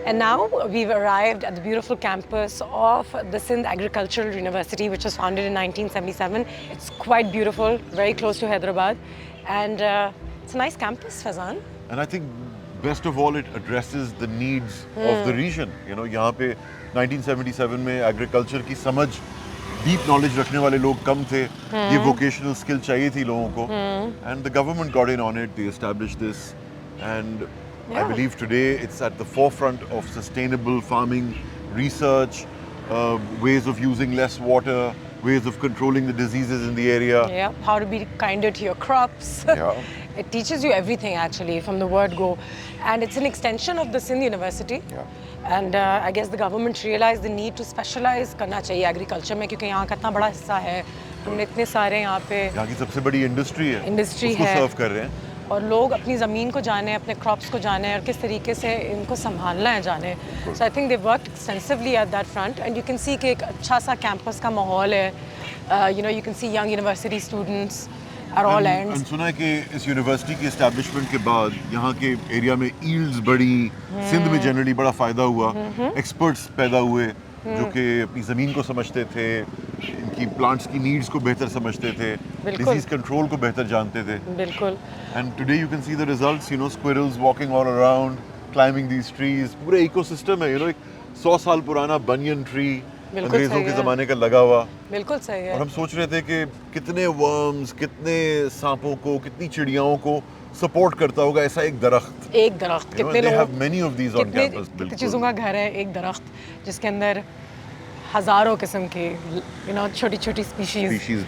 And now we've arrived at the beautiful campus of the Sindh Agricultural University, which was founded in 1977. It's quite beautiful, very close to Hyderabad. And it's a nice campus, Faizan. And I think best of all, it addresses the needs of the region. You know, यहाँ पे 1977 में agriculture की समझ, deep knowledge रखने वाले लोग कम थे. ये vocational skill चाहिए थी लोगों को. And the government got in on it. They established this. And I believe today it's at the forefront of sustainable farming research, ways of using less water, ways of controlling the diseases in the area. Yeah, how to be kinder to your crops. Yeah. It teaches you everything actually from the word go. And it's an extension of the Sindh University. Yeah. And I guess the government realized the need to specialize करना चाहिए agriculture में क्योंकि यहाँ का इतना बड़ा हिस्सा है. हमने इतने सारे यहाँ पे यहाँ की सबसे बड़ी इंडस्ट्री है. Industry उसको है. सर्व कर रहे हैं. और लोग अपनी ज़मीन को जाने, अपने क्रॉप्स को जाने और किस तरीके से इनको संभालना है जाने. So I think they worked extensively at that front and you can see कि एक अच्छा सा कैंपस का माहौल है. You know, you can see young university students at all ends. And सुना है कि इस यूनिवर्सिटी की एस्टैब्लिशमेंट के बाद यहाँ के एरिया में ईल्ड्स बढ़ी, सिंध में जनरली बड़ा फायदा हुआ, एक्सपर्ट्स पैदा हुए जो कि अपनी ज़मीन को समझते थे, इनकी प्लांट्स की नीड्स को बेहतर समझते थे, डिजीज कंट्रोल को बेहतर जानते थे. बिल्कुल. And today you can see the results, you know, squirrels walking all around, climbing these trees. पूरे इकोसिस्टम है, you know, एक 100 साल पुराना बनियन ट्री अंग्रेजों के ज़माने का लगा हुआ. बिल्कुल सही है. और हम सोच रहे थे कि कितने वर्म्स, कितने सांपों को, कितनी चिड़ियाओं को सपोर्ट करता होगा ऐसा एक दरख्त. एक दरख्त. कितने लोग. They have many of these on campus. कितनी चीज़ों का घर है एक दरख्त जिसके अंदर हजारों किस्म की, you know, छोटी-छोटी species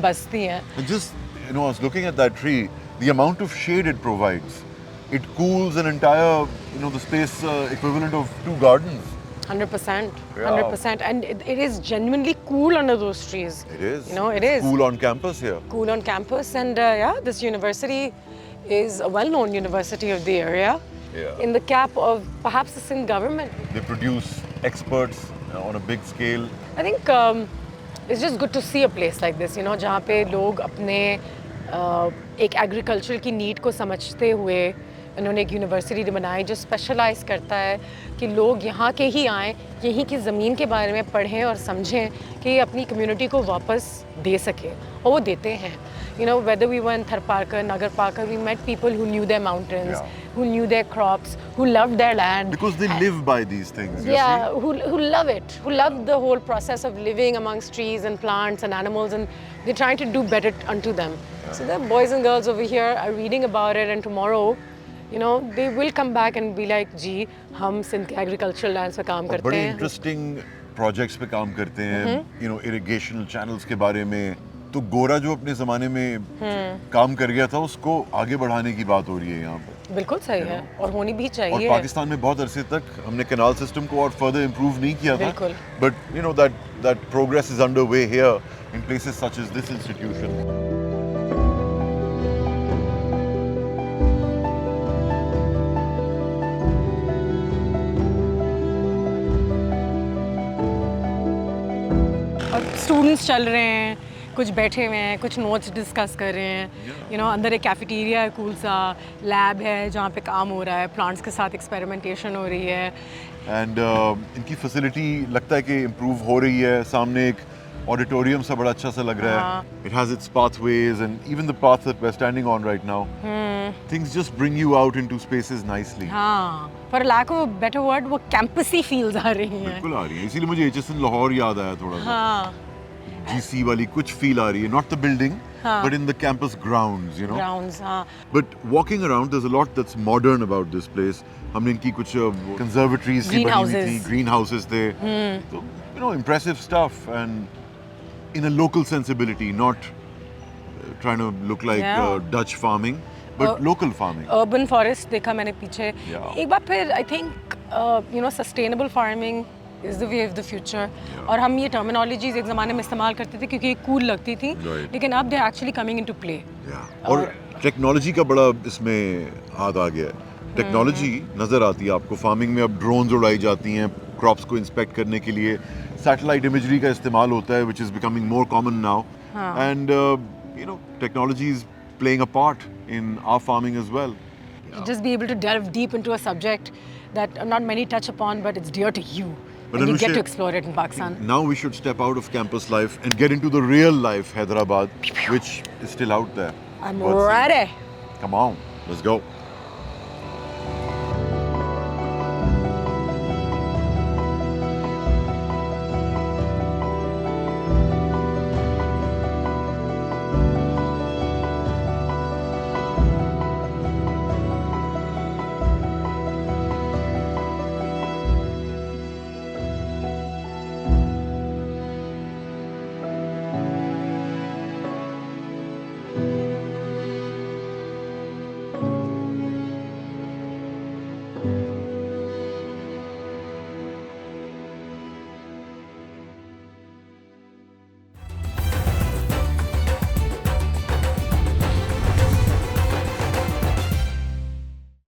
बसती हैं. And just, you know, I was looking at that tree, the amount of shade it provides. It cools an entire, you know, the space equivalent of 2 gardens. 100%. Yeah. 100%. And it is genuinely cool under those trees. It is. You know, it is. Cool on campus here. Cool on campus. And yeah, this university is a well-known university of the area. Yeah. In the cap of perhaps the Sindh government. They produce experts on a big scale. I think it's just good to see a place like this, you know, जहाँ पे लोग अपने एक agriculture की need को समझते हुए उन्होंने एक यूनिवर्सिटी बनाई जो स्पेशलाइज करता है कि लोग यहाँ के ही आएँ, यहीं की ज़मीन के बारे में पढ़ें और समझें कि अपनी कम्युनिटी को वापस दे सकें और वो देते हैं. You know, whether we were in Tharparkar, Nagar Parkar, we met people who knew their mountains, who knew their crops, who loved their land. Because they live by these things. Yeah, who love it, who love the whole process of living amongst trees and plants and animals, and they're trying to do better unto them. Yeah. So the boys and girls over here are reading about it, and tomorrow, you know, they will come back and be like, "Ji, हम सिंध के agricultural lands पे काम करते हैं." बड़े interesting projects पे काम करते हैं. You know, irrigation channels के बारे में. तो गोरा जो अपने ज़माने में काम कर गया था उसको आगे बढ़ाने की बात हो रही है यहाँ पर. बिल्कुल सही है और होनी भी चाहिए. और पाकिस्तान में बहुत अरसे तक हमने कैनाल सिस्टम को और फर्दर इम्प्रूव नहीं किया था. But you know that progress is under way here in places such as this institution. और स्टूडेंट्स चल रहे हैं, कुछ बैठे हुए हैं, कुछ नोट्स डिस्कस कर रहे हैं. यू नो, अंदर एक कैफेटेरिया है, कूल सा लैब है जहाँ पे काम हो रहा है, प्लांट्स के साथ एक्सपेरिमेंटेशन हो रही है. एंड इनकी फैसिलिटी लगता है कि इम्प्रूव हो रही है. सामने एक ऑडिटोरियम सा बड़ा अच्छा सा लग रहा है. It has its pathways and even the path that we are standing on right now. Things just bring you out into spaces nicely. हाँ, for lack of better word वो कैंपसी फील्स आ रही हैं. बिल्कुल आ रही है. इसीलिए मुझे एचएसएन लाहौर याद आया थोड़ा सा. हाँ. GC वाली कुछ फील आ रही है, not the building, but in the campus grounds, you know. Grounds, हाँ. But walking around, there's a lot that's modern about this place. हमने इनकी कुछ conservatories सी बनी हुई थी, greenhouses थे, so you know, impressive stuff and in a local sensibility, not trying to look like Dutch farming, but local farming. Urban forest देखा मैंने पीछे. एक बार फिर I think you know sustainable farming is the way of the future. और हम ये terminologies एक ज़माने में इस्तेमाल करते थे क्योंकि cool लगती थी, लेकिन अब they're actually coming into play. और टेक्नोलॉजी का बड़ा इसमें हाथ आ गया है. टेक्नोलॉजी नज़र आती है आपको. फार्मिंग में अब ड्रोन्स उड़ाई जाती हैं क्रॉप्स को इंस्पेक्ट करने के लिए. सैटेलाइट इमेजरी का इस्तेमाल होता है which is becoming more common now. And you know, technology is playing a part in our farming as well. Yeah. Just be able to delve deep into a subject that not many touch upon, but it's dear to you. But And you get Anusha, to explore it in Pakistan. Now we should step out of campus life and get into the real life Hyderabad, which is still out there. I'm But- ready. Come on, let's go.